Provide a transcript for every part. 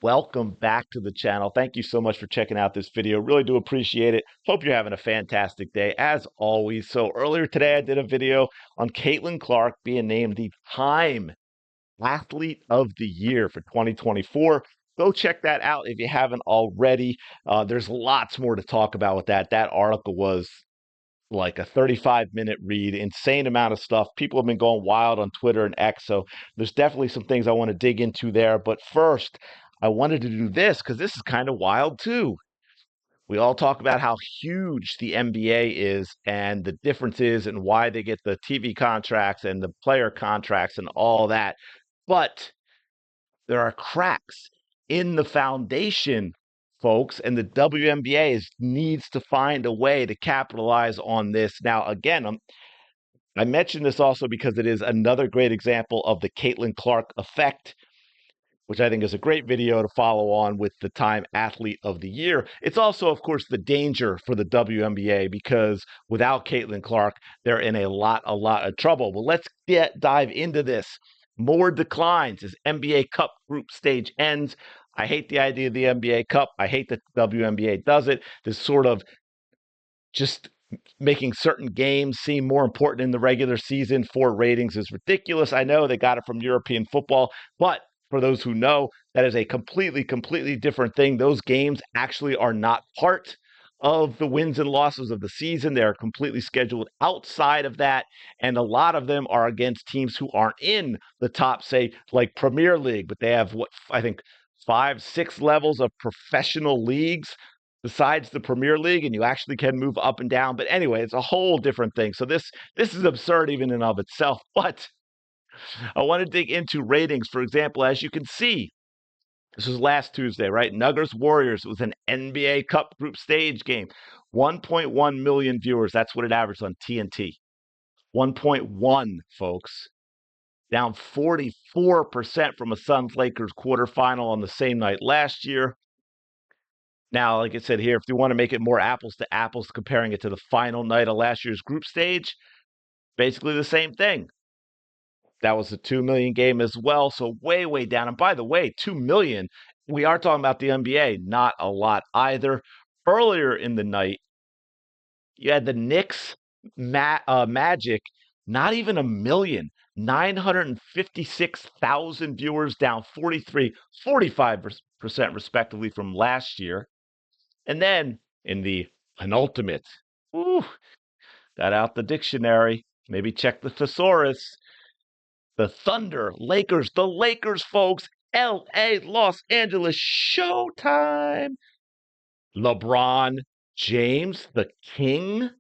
Welcome back to the channel. Thank you so much for checking out this video. Really do appreciate it. Hope you're having a fantastic day as always. So earlier today, I did a video on Caitlin Clark being named the Time Athlete of the Year for 2024. Go check that out if you haven't already. There's lots more to talk about with that. That article was like a 35-minute read, insane amount of stuff. People have been going wild on Twitter and X, so there's definitely some things I want to dig into there. But first, I wanted to do this because this is kind of wild too. We all talk about how huge the NBA is and the differences and why they get the TV contracts and the player contracts and all that. But there are cracks in the foundation, folks, and the WNBA needs to find a way to capitalize on this. Now, again, I mention this also because it is another great example of the Caitlin Clark effect, which I think is a great video to follow on with the Time Athlete of the Year. It's also, of course, the danger for the WNBA because without Caitlin Clark, they're in a lot of trouble. Well, let's dive into this. More declines as NBA Cup group stage ends. I hate the idea of the NBA Cup. I hate that the WNBA does it. This sort of just making certain games seem more important in the regular season for ratings is ridiculous. I know they got it from European football, but for those who know, that is a completely different thing. Those games actually are not part of the wins and losses of the season. They're completely scheduled outside of that. And a lot of them are against teams who aren't in the top, say, like Premier League, but they have what I think 5, 6 levels of professional leagues besides the Premier League, and you actually can move up and down. But anyway, it's a whole different thing. So this is absurd even in of itself. But I want to dig into ratings. For example, as you can see, this was last Tuesday, right? Nuggets Warriors. It was an NBA Cup group stage game. 1.1 million viewers. That's what it averaged on TNT. 1.1, folks. Down 44% from a Suns Lakers quarterfinal on the same night last year. Now, like I said here, if you want to make it more apples to apples, comparing it to the final night of last year's group stage, basically the same thing. That was a 2 million game as well, so way down. And by the way, 2 million, we are talking about the NBA, not a lot either. Earlier in the night, you had the Knicks Magic, not even a million, 956,000 viewers, down 45% respectively from last year. And then in the penultimate, got out the dictionary, maybe check the thesaurus. The Thunder, Lakers, folks, LA, Los Angeles, showtime. LeBron James, the King,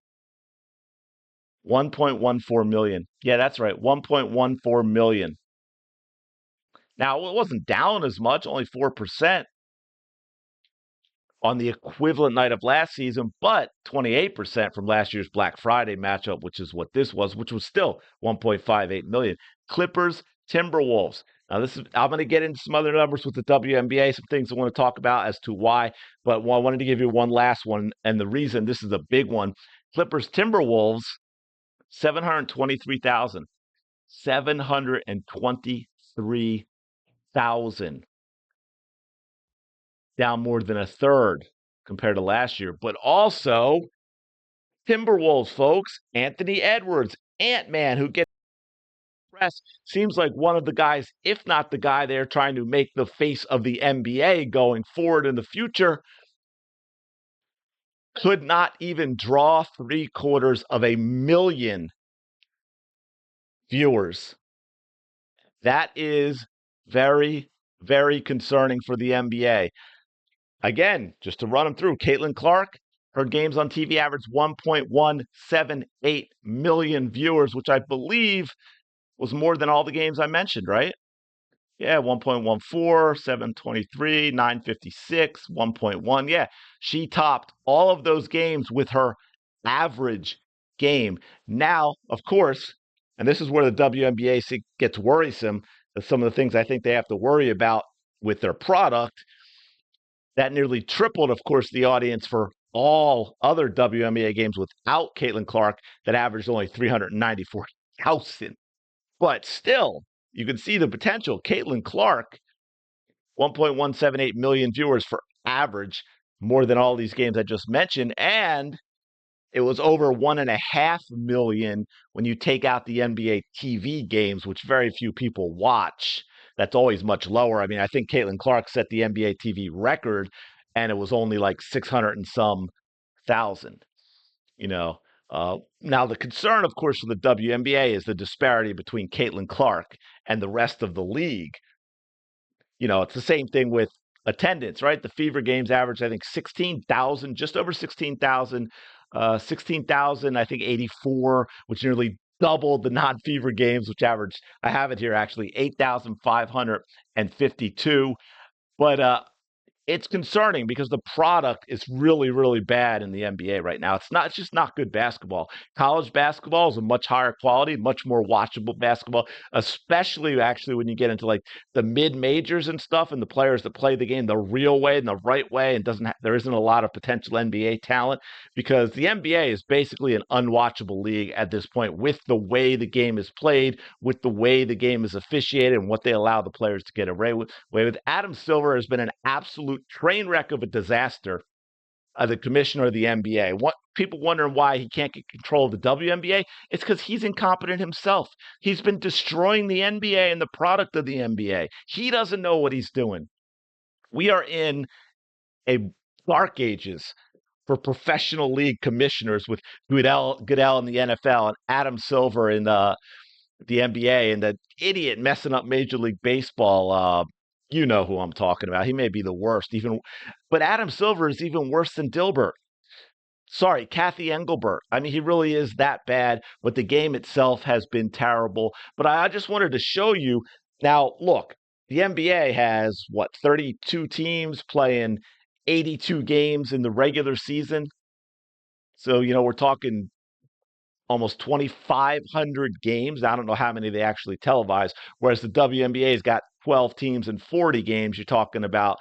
1.14 million. Yeah, that's right, 1.14 million. Now, it wasn't down as much, only 4% on the equivalent night of last season, but 28% from last year's Black Friday matchup, which is what this was, which was still 1.58 million. Clippers, Timberwolves. Now, I'm going to get into some other numbers with the WNBA, some things I want to talk about as to why, but I wanted to give you one last one, and the reason this is a big one. Clippers, Timberwolves, 723,000. 723,000. Down more than a third compared to last year. But also, Timberwolves, folks, Anthony Edwards, Ant-Man, who gets press, seems like one of the guys, if not the guy they're trying to make the face of the NBA going forward in the future, could not even draw 750,000 viewers. That is very concerning for the NBA. Again, just to run them through, Caitlin Clark, her games on TV averaged 1.178 million viewers, which I believe was more than all the games I mentioned, right? Yeah, 1.14, 723, 956, 1.1. Yeah, she topped all of those games with her average game. Now, of course, and this is where the WNBA gets worrisome, some of the things I think they have to worry about with their product. That nearly tripled, of course, the audience for all other WNBA games without Caitlin Clark that averaged only 394,000. But still, you can see the potential. Caitlin Clark 1.178 million viewers for average, more than all these games I just mentioned. And it was over 1.5 million when you take out the NBA TV games, which very few people watch. That's always much lower. I mean, I think Caitlin Clark set the NBA TV record, and it was only like 600 and some thousand. You know, now the concern, of course, for the WNBA is the disparity between Caitlin Clark and the rest of the league. It's the same thing with attendance, right? The Fever games average, I think, 16,000, just over 16,000, 16,000, I think 84, which nearly doubled the non-Fever games, which averaged, I have it here actually, 8,552. But it's concerning because the product is really, really bad in the NBA right now. It's just not good basketball. College basketball is a much higher quality, much more watchable basketball, especially actually when you get into like the mid majors and stuff and the players that play the game the real way and the right way and there isn't a lot of potential NBA talent because the NBA is basically an unwatchable league at this point with the way the game is played, with the way the game is officiated and what they allow the players to get away with. Adam Silver has been an absolute train wreck of a disaster as the commissioner of the NBA. What people wondering why he can't get control of the WNBA? It's because he's incompetent himself. He's been destroying the NBA and the product of the NBA. He doesn't know what he's doing. We are in a dark ages for professional league commissioners with Goodell in the NFL and Adam Silver in the NBA and that idiot messing up Major League Baseball. You know who I'm talking about. He may be the worst, but Adam Silver is even worse than Dilbert. Sorry, Kathy Engelbert. I mean, he really is that bad, but the game itself has been terrible. But I just wanted to show you. Now, look, the NBA has what, 32 teams playing 82 games in the regular season. So, we're talking almost 2,500 games. I don't know how many they actually televise, whereas the WNBA's got 12 teams and 40 games. You're talking about,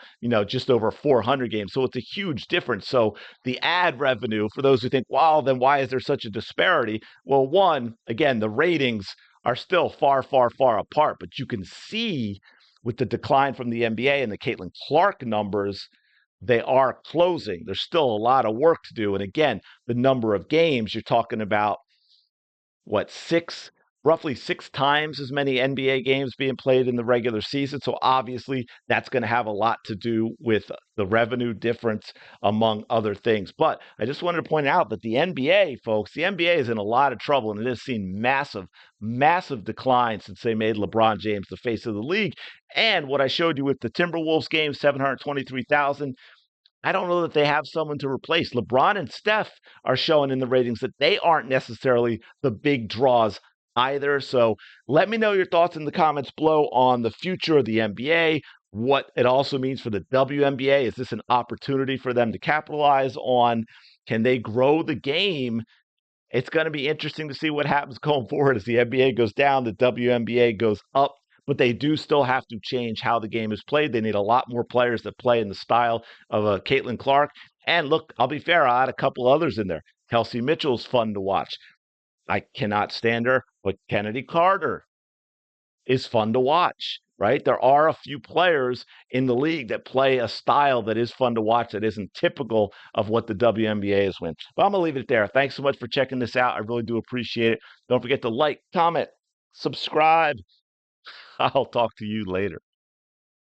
just over 400 games. So it's a huge difference. So the ad revenue, for those who think, well, then why is there such a disparity? Well, one, again, the ratings are still far, far, far apart, but you can see with the decline from the NBA and the Caitlin Clark numbers, they are closing. There's still a lot of work to do. And again, the number of games, you're talking about what, roughly six times as many NBA games being played in the regular season. So obviously that's going to have a lot to do with the revenue difference, among other things. But I just wanted to point out that the NBA, folks, the NBA is in a lot of trouble and it has seen massive, massive decline since they made LeBron James the face of the league. And what I showed you with the Timberwolves game, 723,000, I don't know that they have someone to replace. LeBron and Steph are showing in the ratings that they aren't necessarily the big draws either. So let me know your thoughts in the comments below on the future of the NBA, what it also means for the WNBA. Is this an opportunity for them to capitalize on? Can they grow the game? It's going to be interesting to see what happens going forward as the NBA goes down, the WNBA goes up, but they do still have to change how the game is played. They need a lot more players that play in the style of Caitlin Clark. And look, I'll be fair, I had a couple others in there. Kelsey Mitchell's fun to watch. I cannot stand her, but Kennedy Carter is fun to watch, right? There are a few players in the league that play a style that is fun to watch that isn't typical of what the WNBA is with. But I'm going to leave it there. Thanks so much for checking this out. I really do appreciate it. Don't forget to like, comment, subscribe. I'll talk to you later.